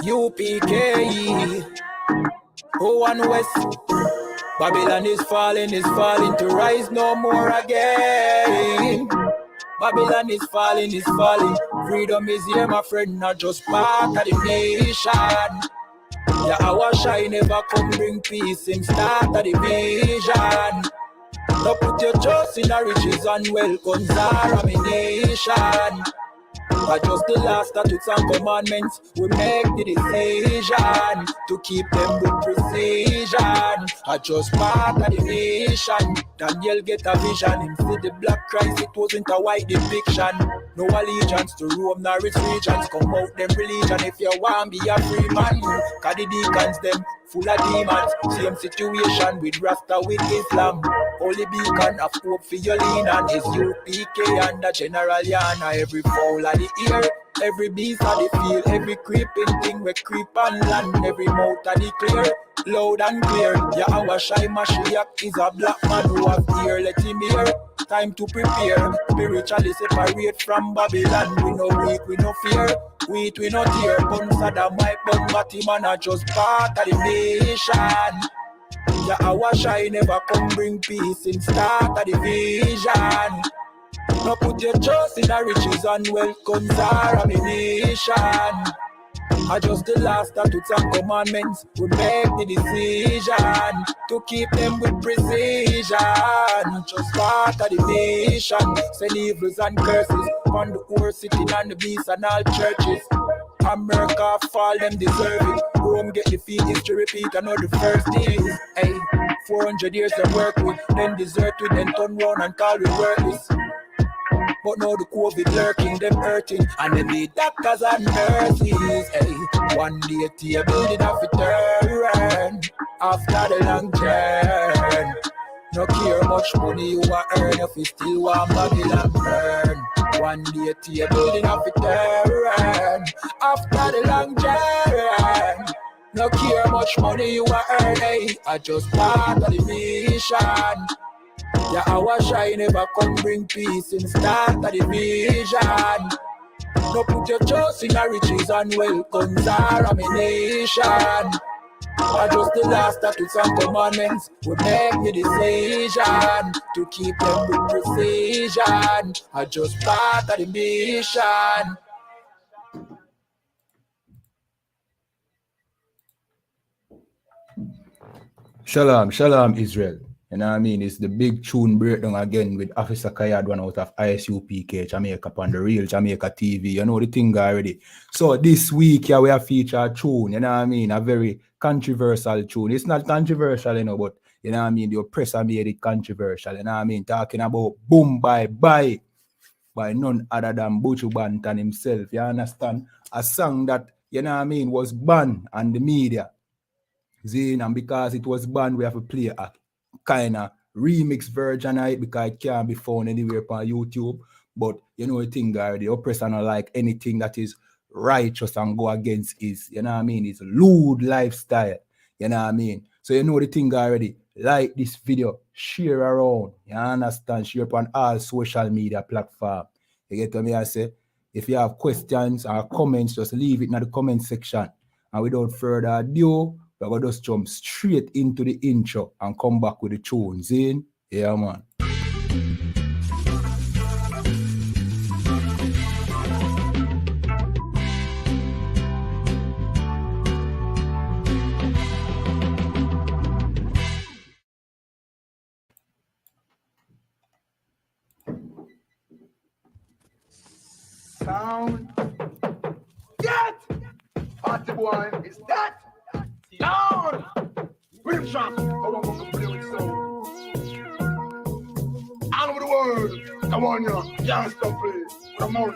UPK, O1 West. Babylon is falling to rise no more again. Babylon is falling. Freedom is here, my friend, not just part of the nation. Yeah, our shine never come bring peace in start of the vision. Now put your trust in the riches and wealth, guns are a nation. But just the last statutes and commandments, we make the decision to keep them with precision. I just part of the nation. Daniel get a vision. Him see the black Christ, it wasn't a white depiction. No allegiance to Rome nor its regions. Come out them religion if you want be a free man. Cause the deacons them full of demons. Same situation with Rasta with Islam. Holy beacon of hope for your lean and is UPK and the General Yana. Every fowl of the ear, every beast of the field, every creeping thing we creep on land, every mouth of the clear, loud and clear. Yeah, our shy Mashiach is a black man who have ear, let him hear. Time to prepare, spiritually separate from Babylon. We no weak, we no fear, we no tear. Bun Saddam, my bun Batman are just part of the nation. Yeah, our shy never come bring peace in start of the vision. Now put your trust in the riches and wealth, guns are a nation. I just the last statutes and commandments, we make the decision to keep them with precision. Just part of the nation, send evils and curses on the whole city and the beasts and all churches. America fall, them deserve it. Rome get defeat, history repeat, I know the first days. Hey, 400 years to work with, then desert with, then turn round and call we worthless. But now the COVID lurking, them hurting, and them need doctors and nurses. Hey, one day to building of a turn after the long journey. No care much money you a earn if you still want Babylon burn. One day to your building of a turn after the long journey. No care much money you a earn, hey, I just part of the mission. Yeah, our shine never come bring peace in start of the vision. No put your trust in the riches and wealth, guns are a nation. I just the last statutes and commandments, we make the decision to keep them with precision. I just part of the mission. Shalom, shalom Israel. You know what I mean? It's the big tune breakdown again with Officer Kayad, one out of ISUPK, Jamaica, on the real Jamaica TV. You know the thing already. So this week, yeah, we have featured a tune, you know what I mean? A very controversial tune. It's not controversial, you know, but you know what I mean? The oppressor made it controversial, you know what I mean? Talking about Boom Bye Bye by none other than Buju Banton himself. You understand? A song that, you know what I mean, was banned on the media. Zine, and because it was banned, we have to play a kind of remix version of it because it can't be found anywhere on YouTube. But you know the thing, guys, the oppressor not like anything that is righteous and go against his, you know what I mean, his lewd lifestyle. You know what I mean? So you know the thing already. Like this video, share around. You understand? Share upon all social media platforms. You get what I say? If you have questions or comments, just leave it in the comment section. And without further ado, we're going to just jump straight into the intro and come back with the tunes in. Yeah, man. Sound. That! Party boy is that! Down! Rhythm shop! All over the world! Come on, you can't stop playing. Come on.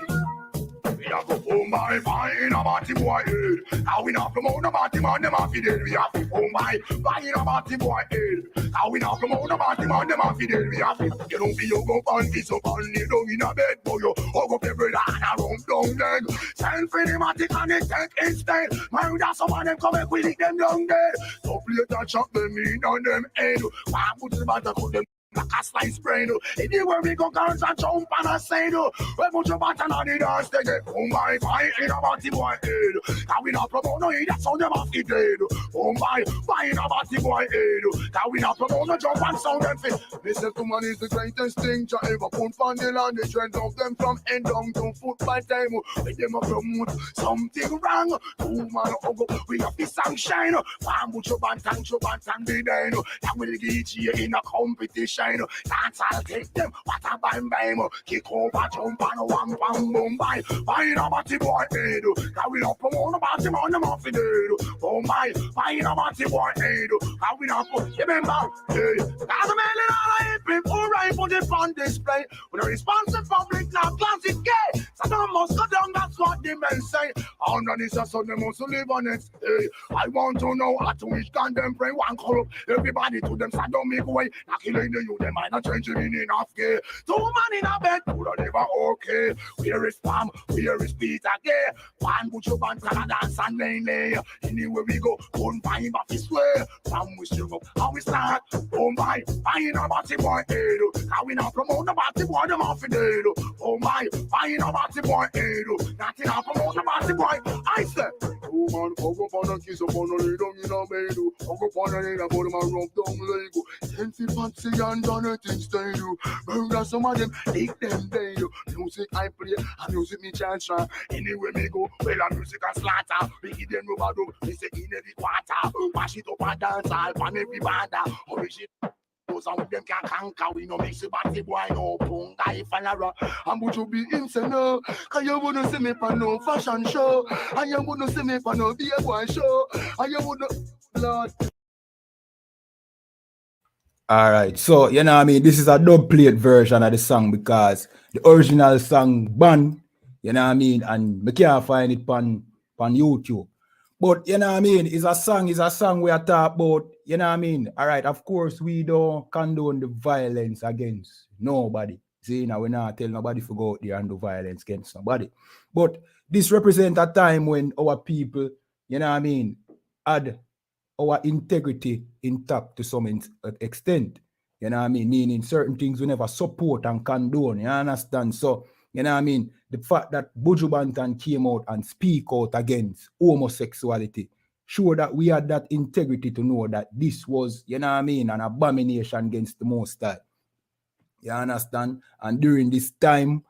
We have to oh my in a party boy head. How we not promote a party man, them happy dead. We have to oh my in a party boy head. How we not promote a party man, them happy dead. We have to you don't be you go on this up on you don't in a bed for you. Hug up every line around down leg. Send for the matic and it take instead. Man, that's some of them come and we lick them down dead. So play that shot them in on them head. Why put the matter to them? like a slice brain. Anywhere we go, girls and jump and I say, when Buju Banton on the dance, they get, oh my, in a body boy head. Can we not promote no idiot, sound them off the dead. Oh my, in a body boy head. Can we not promote no jump and sound them fit. Listen to man is the greatest thing to ever put on the land. The trend of them from end down to foot by time. When them a promote something wrong. 2 man go, we have the sunshine. Farm Buju Banton be there. That will get you in a competition. Dance, I'll take them. What a bam bam. Kick over, jump and one bam boom bye. In a body boy head. Can we not promote about him on the muffin dead. Oh my, in a body boy head. Can we not put, remember, hey, that's a man in all I hip all right, put it on display. With a responsive public now, classic gay. So they must go down, that's what they may say. Under this, so they must live on it. Hey, I want to know at which can them pray one corrupt. Everybody to them, so don't make way. Not killing the youth, they might not change it in enough gay. 2 man in a bed, who don't ever okay. Where is Pam, where is Peter gay? One Buju Banton dance and lay. Anywhere we go, don't find back this way. From we still go, how we start. Oh my, in a body boy head. How we not promote the body boy, the muffin dead. Oh my, in a body boy head. Not in a promote the body boy. I said, 2 man, go up on a kiss up on a lay down in a bed. Go up on a lay down, but my rub down leg. 10 feet fancy and done it instead. Burger some of them, take them dead. Music I play, and music me chance. Anywhere me go, well a music a slaughter. We give them rubber dub, we say in every quarter. Mash it up and dance all from every banda. Holy shit. Those and them can conquer, we no make the body boy no punga if and and Buju be himself no. Cause you wouldn't see me for no fashion show. And you wouldn't see me for no beer boy show. And you wouldn't, Lord. Alright, so you know what I mean, this is a dub plate version of the song because the original song banned, you know what I mean, and we can't find it on YouTube. But you know what I mean, it's a song we are talking about, you know what I mean. Alright, of course we don't condone the violence against nobody. See, now we're not telling nobody to go out there and do violence against nobody. But this represents a time when our people, you know what I mean, had our integrity intact to some extent. You know what I mean? Meaning certain things we never support and condone. You understand? So, you know what I mean? The fact that Buju Banton came out and speak out against homosexuality show that we had that integrity to know that this was, you know what I mean, an abomination against the Most High. You understand? And during this time,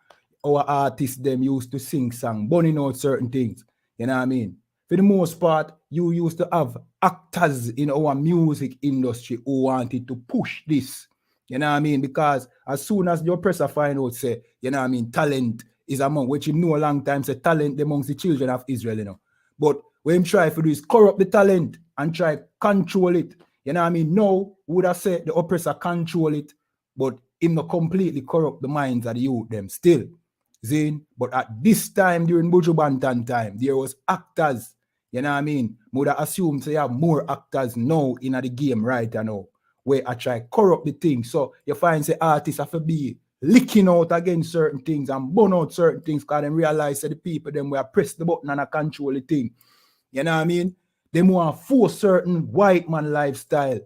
our artists them used to sing song, burning out certain things. You know what I mean? For the most part, you used to have actors in our music industry who wanted to push this. You know what I mean? Because as soon as the oppressor find out, say, you know what I mean, talent is among, which you know a long time, say talent amongst the children of Israel, you know. But what him try to do is corrupt the talent and try control it. You know what I mean? No, would have said the oppressor control it, but him not completely corrupt the minds of the youth them still. Zane, but at this time during Buju Banton time, there was actors, you know what I mean? Would have assumed they have more actors now in the game right now, where I try corrupt the thing. So you find the artists have to be licking out against certain things and burn out certain things because they realize that the people them will press the button and I control the thing. You know what I mean? They want to force certain white man lifestyle.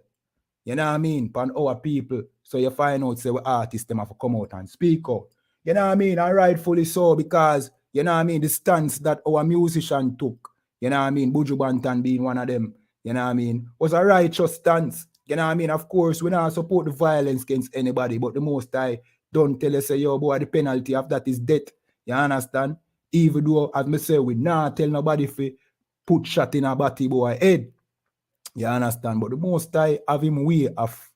You know what I mean? Upon our people. So you find out say artists them have to come out and speak out. You know what I mean? And rightfully so, because, you know what I mean, the stance that our musician took, you know what I mean, Buju Banton being one of them, you know what I mean, was a righteous stance. You know what I mean? Of course, we don't support the violence against anybody, but the Most High don't tell us, say, yo, boy, the penalty of that is death. You understand? Even though, as me say, we not tell nobody to put shot in a body boy head. You understand? But the Most High have him way of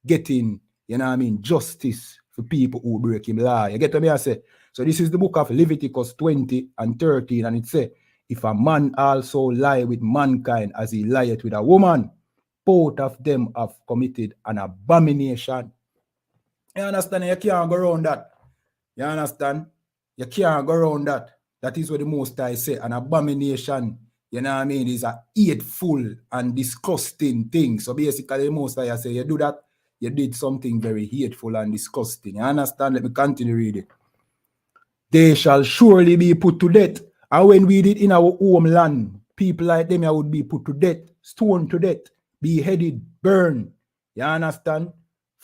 getting, you know what I mean, justice for people who break him law. You get what I say? So this is the book of Leviticus 20 and 13, and it says, if a man also lie with mankind as he lieth with a woman, both of them have committed an abomination. You understand? You can't go around that. You understand? You can't go around that. That is what the Most High say. An abomination, you know what I mean, is a hateful and disgusting thing. So basically the Most High say, you do that, you did something very hateful and disgusting. You understand? Let me continue reading. They shall surely be put to death. And when we did in our homeland, people like them would be put to death, stoned to death, beheaded, burned. You understand?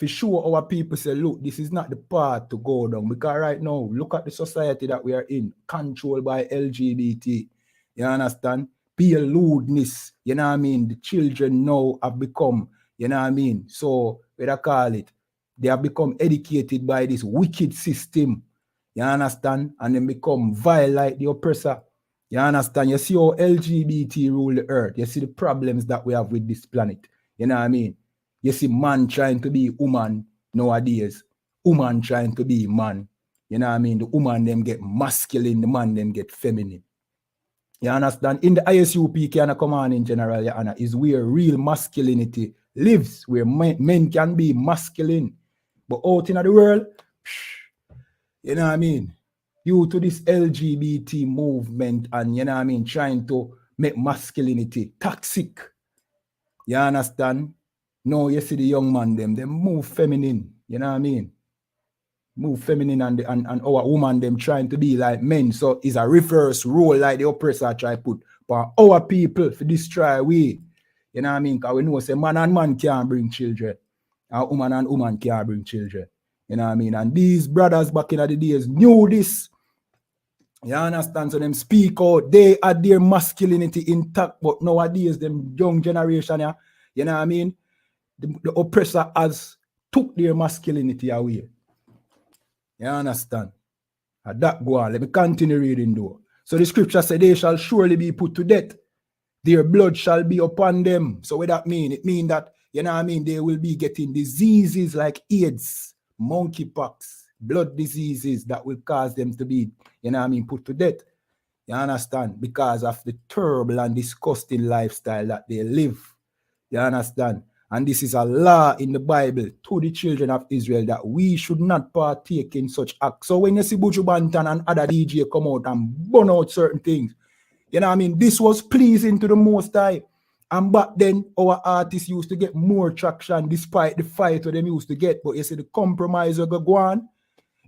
For sure, our people say, look, this is not the path to go down. Because right now, look at the society that we are in, controlled by LGBT. You understand? Peer lewdness. You know what I mean? The children now have become, you know what I mean? So, what I call it? They have become educated by this wicked system. You understand? And then become vile like the oppressor. You understand? You see how LGBT rule the earth. You see the problems that we have with this planet. You know what I mean? You see man trying to be woman nowadays. Woman trying to be man. You know what I mean? The woman them get masculine, the man them get feminine. You understand? In the ISUP can come on in general, Your Honor, is where real masculinity lives, where men can be masculine. But out in the world, you know what I mean? Due to this LGBT movement and, you know what I mean, trying to make masculinity toxic. You understand? No, you see the young man, them move feminine. You know what I mean? Move feminine and our woman, them trying to be like men. So it's a reverse role like the oppressor try to put. But our people to destroy we. You know what I mean? Because we know say man and man can't bring children. And woman can't bring children. You know what I mean? And these brothers back in the days knew this. You understand? So them speak out. They had their masculinity intact. But nowadays, them young generation, yeah, you know what I mean? The oppressor has took their masculinity away. You understand? And that go on. Let me continue reading though. So the scripture said, they shall surely be put to death. Their blood shall be upon them. So what that mean? It mean that, you know what I mean, they will be getting diseases like AIDS, monkeypox, blood diseases that will cause them to be, you know what I mean, put to death. You understand? Because of the terrible and disgusting lifestyle that they live. You understand? And this is a law in the Bible to the children of Israel that we should not partake in such acts. So when you see Buju Banton and other DJ come out and burn out certain things, you know what I mean? This was pleasing to the Most High. And back then, our artists used to get more traction despite the fight that them used to get. But you see the compromise of go on,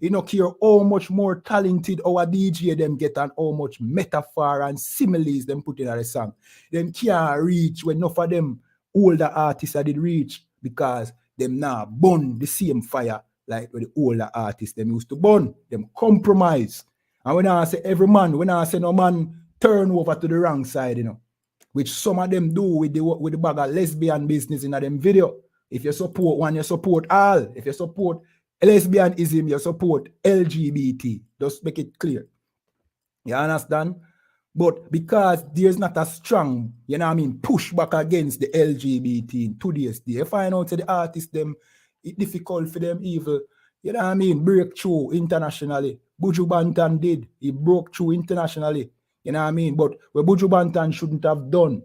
you know, care how much more talented our DJ them get and how much metaphor and similes them put in the song. Them can't reach when enough of them older artists did reach because them now burn the same fire like the older artists them used to burn. Them compromise. And when I say every man, when I say no man turn over to the wrong side, you know, which some of them do with the bag of lesbian business in them video. If you support one, you support all. If you support lesbianism, you support LGBT. Just make it clear. You understand? But because there's not a strong, you know what I mean, pushback against the LGBT in today's day, you find out that the artists, them, it's difficult for them even, you know what I mean, break through internationally. Buju Banton did. He broke through internationally. You know what I mean? But what Buju Banton shouldn't have done,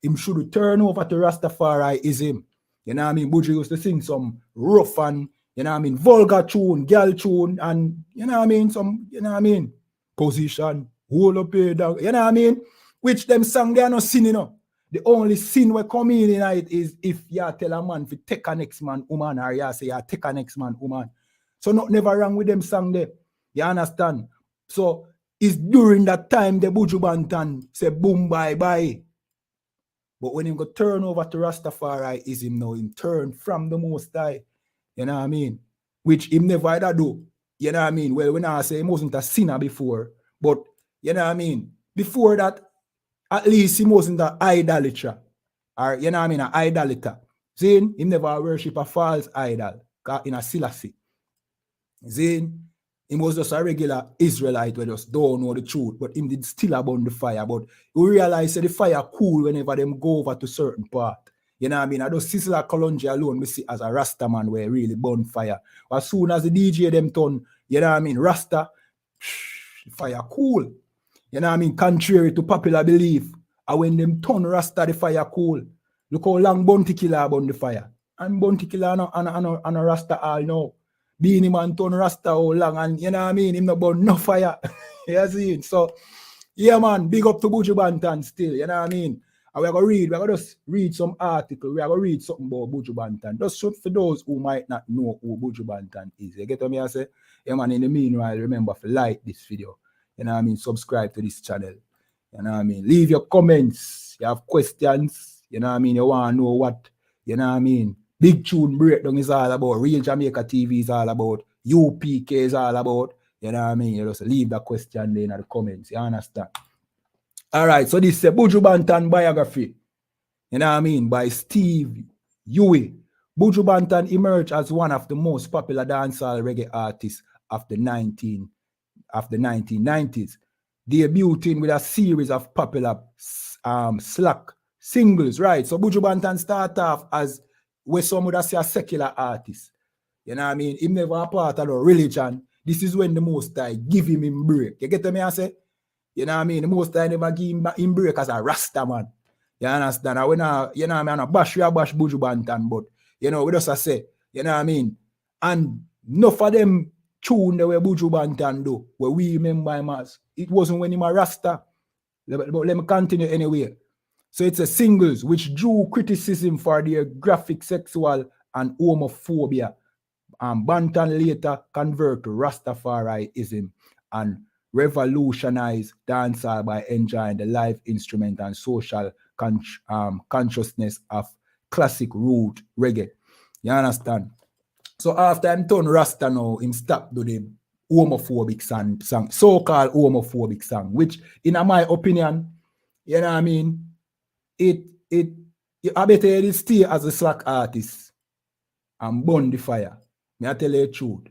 him should turn over to Rastafarianism. You know what I mean? Buju used to sing some rough and, you know what I mean, vulgar tune, girl tune, and, you know what I mean, some, you know what I mean, position, hold up here, dog, you know what I mean? Which them song, they are not sin, you know. The only sin we come in it is if you tell a man to take a next man woman, or you say you take a next man woman. So not never wrong with them song there. You understand? So it's during that time the Buju Banton say boom bye bye. But when him go turn over to Rastafarianism now, him turn from the Most High. You know what I mean? Which him never either do. You know what I mean? Well, when I say he wasn't a sinner before, but you know what I mean? Before that, at least he wasn't an idolater. Or you know what I mean? An idolater. Zin, him never worship a false idol in a Selassie. Zin, he was just a regular Israelite who just don't know the truth, but him did still about the fire. But we realize that the fire cool whenever them go over to certain part. You know what I mean? I just Sizzla Kalonji alone, we see as a Rasta man where really burn fire. As soon as the DJ them turn, you know what I mean, Rasta, the fire cool. You know what I mean? Contrary to popular belief. And when them turn Rasta, the fire cool. Look how long Bounty Killer burn the fire. And Bounty Killer and a Rasta all now. Beanie Man turn Rasta how long, and you know what I mean? Him not burn no fire. You see? So, yeah man, big up to Buju Banton still, you know what I mean? And we're going to just read some article, we're going to read something about Buju Banton. Just for those who might not know who Buju Banton is. You get what I say? Yeah man, in the meanwhile, remember to like this video. You know what I mean? Subscribe to this channel. You know what I mean? Leave your comments. You have questions. You know what I mean? You want to know what, you know what I mean? Big Tune Breakdown is all about. Real Jamaica TV is all about. UPK is all about. You know what I mean? You just leave that question there in the comments. You understand? All right, so this is a Buju Banton biography. You know what I mean? By Steve Huey. Buju Banton emerged as one of the most popular dancehall reggae artists of the 1990s, debuting with a series of popular slack singles, right? So Buju Banton started off as where some would say a secular artist. You know what I mean? He never a part of the religion. This is when the Most High give him break. You get me? I say? You know what I mean? The Most High never give him break as a Rasta man. You understand? And when you know what I mean? I bash Buju Banton, but you know, we just say, you know what I mean? And enough of them tune the way Buju Banton do, where we remember him as. It wasn't when he was Rasta. But let me continue anyway. So it's a singles which drew criticism for their graphic, sexual, and homophobia. And Banton later converted to Rastafarianism and revolutionized dancehall by enjoying the live instrument and social consciousness of classic root reggae. You understand? So after I'm done Rasta now, him stop do the homophobic song, so-called homophobic song, which in my opinion, you know what I mean, I better it stay as a slack artist and burn the fire. Me I tell you the truth.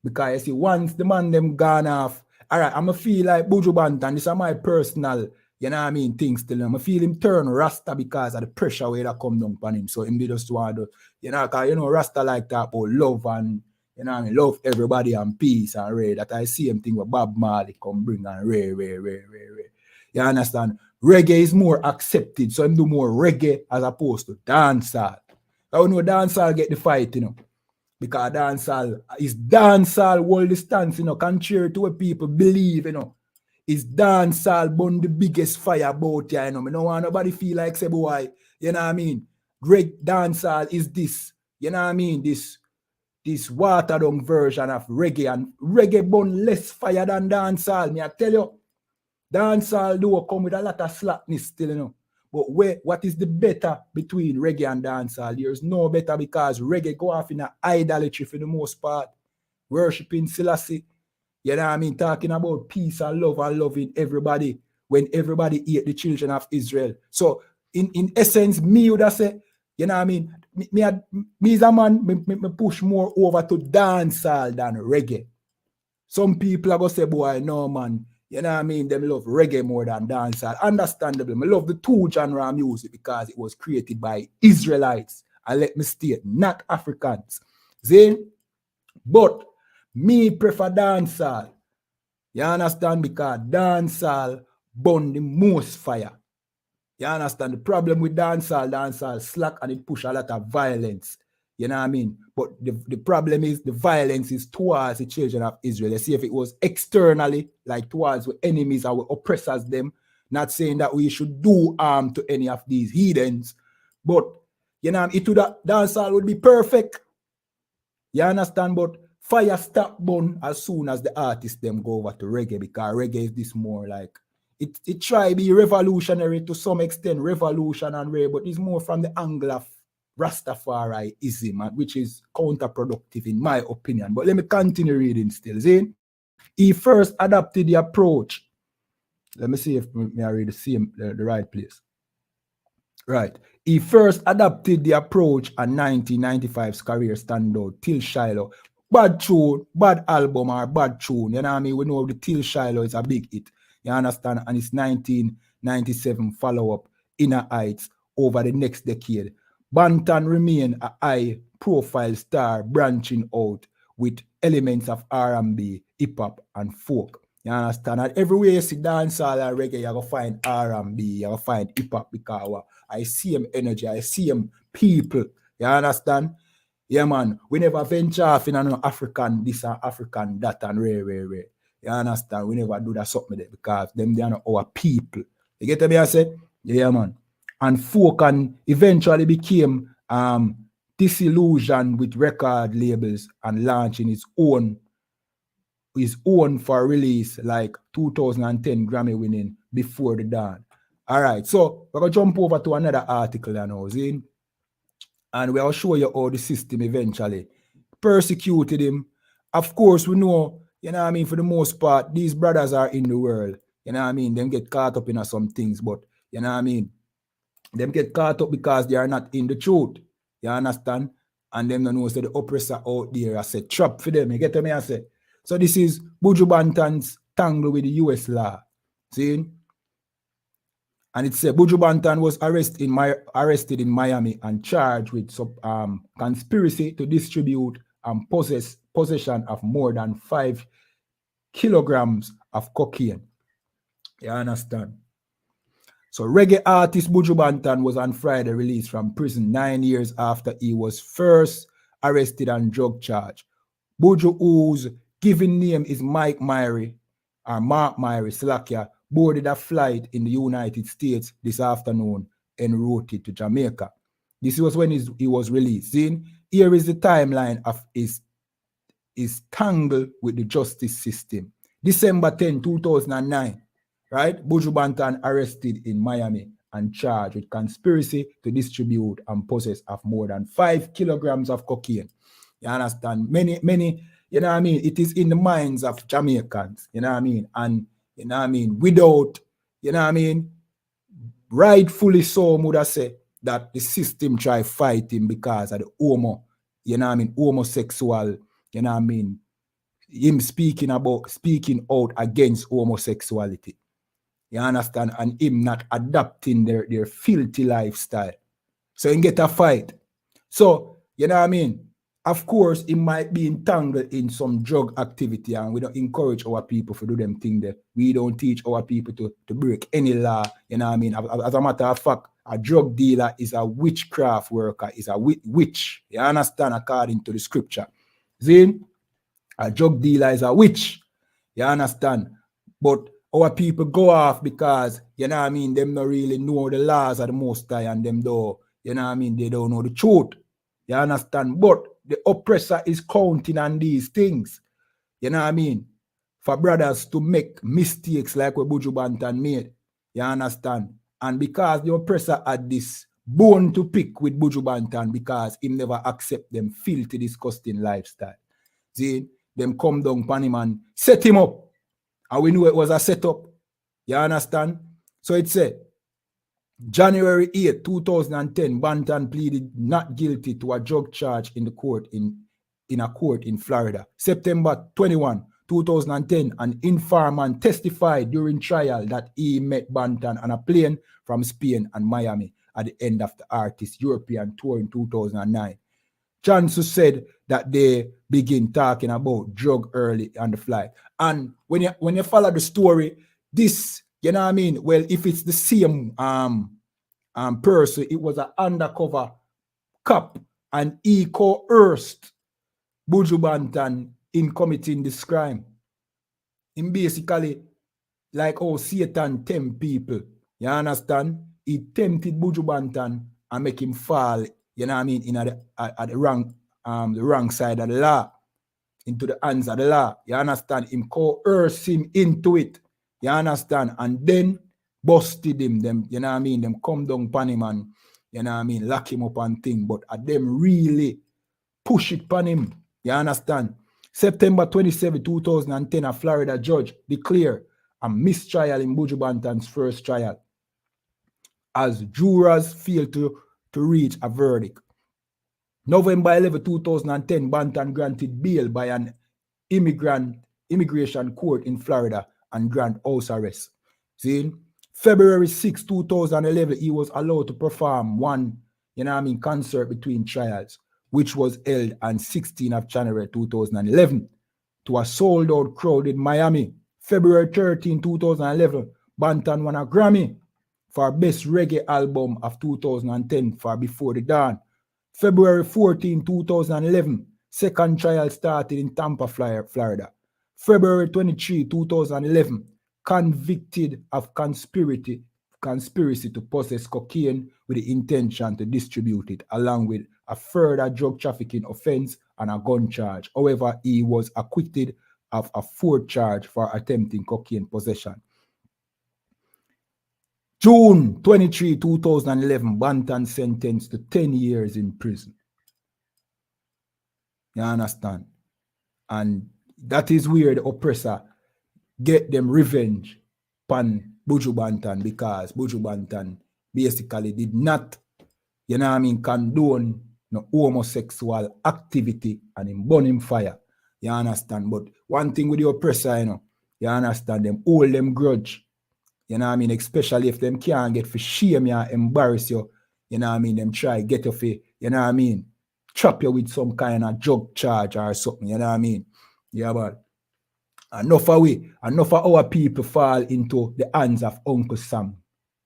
Because you see, once the man them gone off, all right, I'm going to feel like Buju Banton, this is my personal, you know what I mean, things to him. I feel him turn Rasta because of the pressure where that come down on him. So him just want to, you know, because, you know, Rasta like that about love and, you know what I mean, love everybody and peace and rare. That I see him thing with Bob Marley come bring and rare. You understand? Reggae is more accepted, so him do more reggae as opposed to dancehall. I know dancehall get the fight, you know. Because dancehall is dancehall world distance, you know, contrary to what people believe, you know. It's dancehall burn the biggest fire about here, you know. I don't want nobody feel like say, boy, you know what I mean? Great dancehall is this, you know what I mean? This watered down version of reggae, and reggae burn less fire than dancehall. Me I tell you, dancehall do come with a lot of slackness still, you know. But what is the better between reggae and dancehall? There's no better because reggae go off in an idolatry for the most part. Worshipping Selassie. You know what I mean? Talking about peace and love and loving everybody when everybody ate the children of Israel. So in essence, me would have say, you know what I mean? Me as a man, me push more over to dancehall than reggae. Some people are going to say, boy, no man. You know what I mean? They love reggae more than dancehall. Understandable. I love the two genre of music because it was created by Israelites. And let me state, not Africans. See? But me prefer dancehall. You understand? Because dancehall burn the most fire. You understand? The problem with dancehall slack and it push a lot of violence. You know what I mean? But the problem is the violence is towards the children of Israel. You see, if it was externally, like towards the enemies, our oppressors them, not saying that we should do harm to any of these heathens, but, you know, dancehall would be perfect. You understand? But fire stop burn as soon as the artists them go over to reggae, because reggae is this more like, it try to be revolutionary to some extent, revolution and rare, but it's more from the angle of Rastafarianism, which is counterproductive in my opinion. But let me continue reading still. See? He first adopted the approach. Let me see if I read the right place. Right. He first adopted the approach at 1995's career standout, Til Shiloh. Bad tune, bad album or bad tune. You know what I mean? We know the Til Shiloh is a big hit. You understand? And it's 1997 follow-up, Inner Heights, over the next decade. Banton remained a high-profile star branching out with elements of R&B, hip-hop, and folk. You understand? And everywhere you see dancehall and reggae, you're going to find R&B, you're going to find hip-hop because I see him energy, I see him people. You understand? Yeah, man. We never venture off in an African this and African that and rare. You understand? We never do that something there because they are not our people. You get me? I say? Yeah, man. And folk and eventually became disillusioned with record labels and launching his own for release, like 2010 Grammy-winning Before the Dawn. All right, so we're going to jump over to another article now. See? And we'll show you how the system eventually persecuted him. Of course, we know, for the most part, these brothers are in the world. Them get caught up in some things, but, them get caught up because they are not in the truth. You understand? And them don't know so the oppressor out there I said trap for them. You get me? I say. So this is Buju Banton's tangle with the US law. See? And it said Buju Banton was arrested in Miami and charged with conspiracy to distribute and possession of more than 5 kilograms of cocaine. You understand? So reggae artist Buju Banton was on Friday released from prison 9 years after he was first arrested on drug charge. Buju, whose given name is Mark Myrie Slakia, boarded a flight in the United States this afternoon en route to Jamaica. This was when he was released. See, here is the timeline of his tangle with the justice system. December 10, 2009. Right? Buju Banton arrested in Miami and charged with conspiracy to distribute and possess of more than 5 kilograms of cocaine. You understand? Many, it is in the minds of Jamaicans, and, without, rightfully so, would I say, that the system try fight him because of the homosexual, him speaking out against homosexuality. You understand? And him not adapting their filthy lifestyle. So he get a fight. So, of course, he might be entangled in some drug activity, and we don't encourage our people to do them things there. We don't teach our people to break any law. As a matter of fact, a drug dealer is a witchcraft worker, is a witch. You understand? According to the scripture. See? A drug dealer is a witch. You understand? But our people go off because, them not really know the laws of the Most High, and them though, they don't know the truth. You understand? But the oppressor is counting on these things. For brothers to make mistakes like what Buju Banton made. You understand? And because the oppressor had this bone to pick with Buju Banton because he never accept them filthy, disgusting lifestyle. See? Them come down upon him and set him up. And we knew it was a setup. You understand? So it said, January 8, 2010, Banton pleaded not guilty to a drug charge in a court in Florida. September 21, 2010, an informant testified during trial that he met Banton on a plane from Spain and Miami at the end of the artist's European tour in 2009. Johnson said that they begin talking about drug early on the flight. And when you follow the story, this, well, if it's the same person, it was an undercover cop, and he coerced Buju Banton in committing this crime. In basically, like how Satan tempt people, you understand? He tempted Buju Banton and make him fall, in the wrong side of the law, into the hands of the law. You understand? Him coerced him into it. You understand? And then busted him. Them, them come down upon him and, lock him up and thing. But them really push it upon him. You understand? September 27, 2010, a Florida judge declared a mistrial in Buju Banton's first trial as jurors failed to reach a verdict. November 11, 2010, Banton granted bail by an immigration court in Florida and grant house arrest. See? February 6, 2011, he was allowed to perform one, concert between trials, which was held on 16th of January 2011 to a sold-out crowd in Miami. February 13, 2011, Banton won a Grammy for Best Reggae Album of 2010 for Before the Dawn. February 14, 2011, second trial started in Tampa, Florida. February 23, 2011, convicted of conspiracy to possess cocaine with the intention to distribute it, along with a further drug trafficking offense and a gun charge. However, he was acquitted of a fourth charge for attempting cocaine possession. June 23, 2011, Banton sentenced to 10 years in prison. You understand? And that is where the oppressor get them revenge upon Buju Banton, because Buju Banton basically did not, you know what I mean, condone no homosexual activity and him burn him fire. You understand? But one thing with the oppressor, you understand, them hold them grudge. You know what I mean? Especially if them can't get for shame you and embarrass you. You know what I mean? Them try get you for, you know what I mean? Trap you with some kind of drug charge or something. You know what I mean? Yeah, but enough of our people fall into the hands of Uncle Sam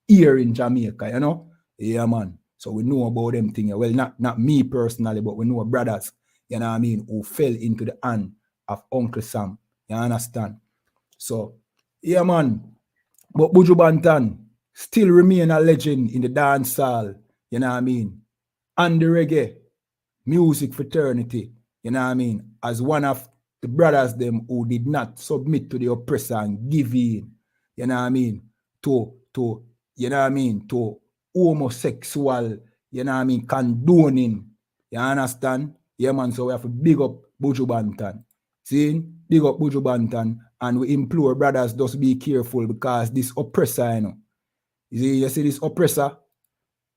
here in Jamaica, you know? Yeah, man. So we know about them things. Well, not me personally, but we know brothers, you know what I mean, who fell into the hand of Uncle Sam. You understand? So, yeah, man. But Buju Banton still remain a legend in the dancehall, you know what I mean, and the reggae music fraternity, you know what I mean, as one of the brothers them who did not submit to the oppressor and give in, you know what I mean, to you know what I mean, to homosexual, you know what I mean, condoning. You understand? Yeah, man, so we have to big up Buju Banton. See? Big up Buju Banton, and we implore brothers just be careful, because this oppressor, you know. You see this oppressor?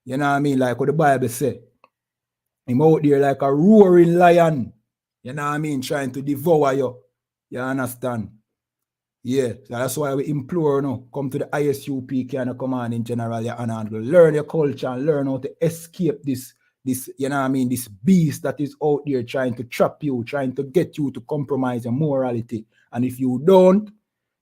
You know what I mean? Like what the Bible say. Him out there like a roaring lion. You know what I mean? Trying to devour you. You understand? Yeah, so that's why we implore come to the ISUP kind of command in general, and learn your culture and learn how to escape this, you know what I mean, this beast that is out there trying to trap you, trying to get you to compromise your morality. And if you don't,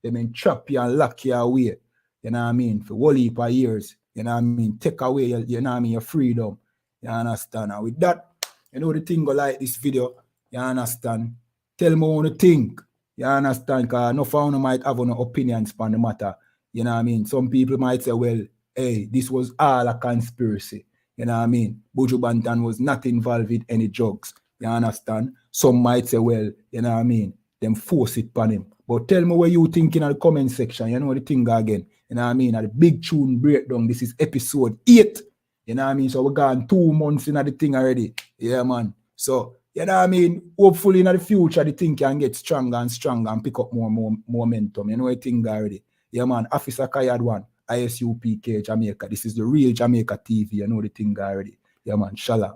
they may trap you and lock you away. You know what I mean? For a whole heap of years. You know what I mean? Take away your, you know what I mean, your freedom. You understand? And with that, you know the thing go like this video. You understand? Tell me what you think. You understand? Because no one might have no opinions on the matter. You know what I mean? Some people might say, well, hey, this was all a conspiracy. You know what I mean? Buju Banton was not involved with any drugs. You understand? Some might say, well, you know what I mean? Them force it upon him. But tell me what you think in the comment section. You know the thing again. You know what I mean? At the big tune breakdown, this is episode 8. You know what I mean? So we're gone 2 months into the thing already. Yeah, man. So, you know what I mean? Hopefully in the future, the thing can get stronger and stronger and pick up more momentum. You know what I think already? Yeah, man. Officer Kayad 1, ISUPK Jamaica. This is the real Jamaica TV. You know the thing already. Yeah, man. Shalom.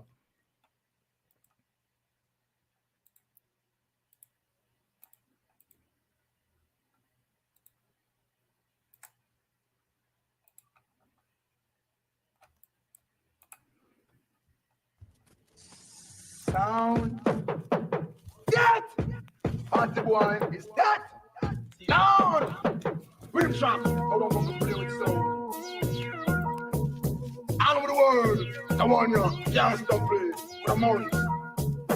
Sound. That! Party boy is that! Down! Rhythm shop. Hold on, I'm gonna play with sound. All over the world. Come on, you can't stop playing. For the money.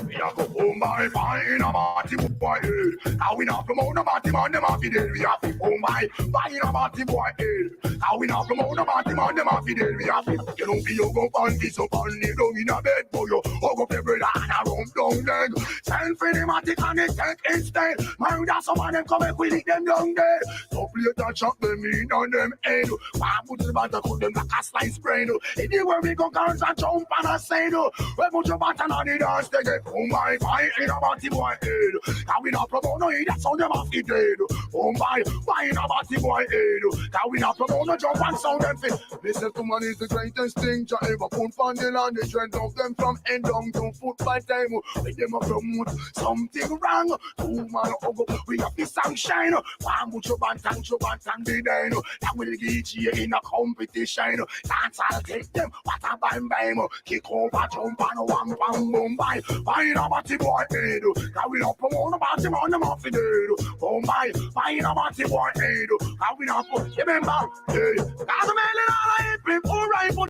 We are go home by buying a party boy head. How we not promote a party man, them happy dead. We have to home by buying a party boy head. How we not promote a party man, them happy dead. We have to, you don't be you go on this up on the down in a bed for you. Hug up every line and run down leg. Send for them at and they take instead. Mind that some of them come and we lick them down there. So play that shot them in on them head. Why put the batter cut them like a slice brain. Anywhere we go guns and jump and I say no. We put your batter on the dance they get. Oh my, in a party boy head. Can we not promote no that's on them off the dead. Oh my, in a party boy head. Can we not promote no jump and sound them fit. Listen to man is the greatest thing to ever put on the land. The trend of them from end down to foot by time. With them a promote something wrong. 2 man over, we have the sunshine. Buju Banton be there. That will get you in a competition. Dance I'll take them, what a bam bam. Kick over, jump and one bam boom bye. In a party boy head. Can we not promote a party man, them off the dead. Oh my, in a party boy head. Can we not put, remember, hey, got a man in all I hip hip, alright, but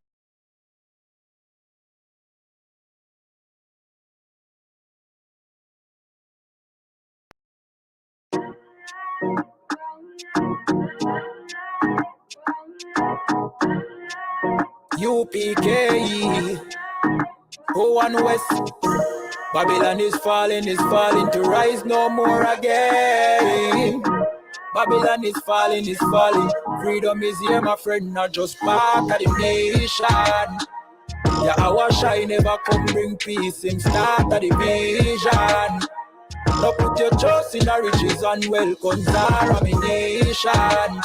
UPK, O1 West. Babylon is falling to rise no more again. Babylon is falling, Freedom is here, my friend, not just part of the nation. Yeah, our shine never come bring peace, him start of the vision. Now put your trust in the riches and wealth, cause our nation.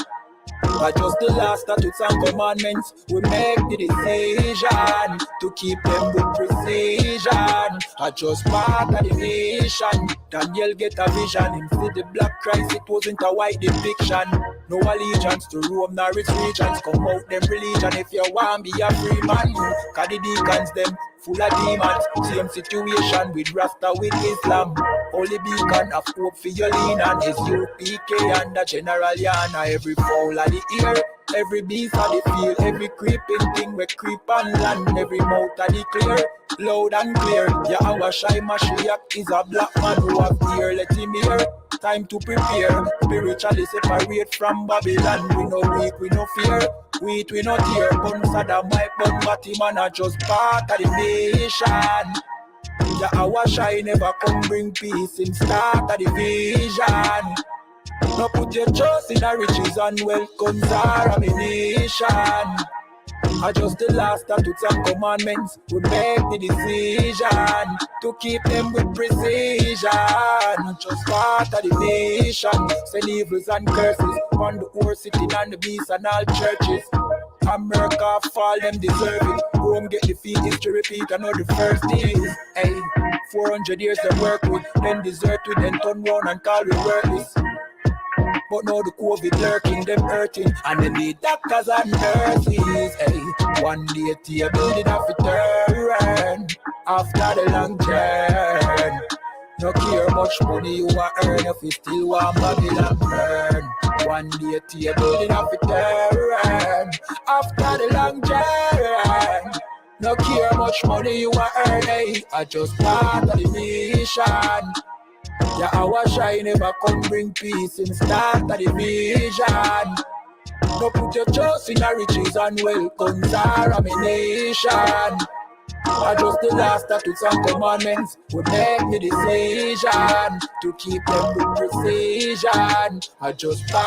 But just the last statutes and commandments, we make the decision to keep them with precision. I just part of the nation. Daniel get a vision. Him see the black Christ, it wasn't a white depiction. No allegiance to Rome nor its regions. Come out them religion if you want be a free man. Cause the deacons them full of demons. Same situation with Rasta with Islam. Holy beacon of hope for your lean and is UPK and the General Yana. Every fowl of the ear, every beast of the field, every creeping thing we creep on land, every mouth of the clear, loud and clear. Yeah, our shy Mashiach is a black man who have ear, let him hear. Time to prepare, spiritually separate from Babylon. We no weak, we no fear. Wheat, we no tear. Bun Saddam, my bun Batty man are just part of the nation. Yeah, our shine never come bring peace in start of the vision. Now put your trust in the riches and wealth, cause our nation. Just the last statutes and commandments, we make the decision to keep them with precision. Just part of the nation, send evils and curses on the whole city and the beasts and all churches. America fall, them deserve it. Rome get defeat, history repeat, I know the first days. Hey, 400 years they work with, then desert with, then turn round and call we worthless. But now the COVID lurking, them hurting, and they need doctors and nurses. Hey, one day to building have to turn after the long journey. No care much money you want earn if you still want Babylon burn. One day to your building have to turn after the long journey. No care much money you want earn, hey, I just part of the mission. Yeah, our shine never come bring peace in start of the vision. No put your trust in the riches and wealth, cause our nation. Just the last statutes and commandments, we make the decision to keep them with precision. I just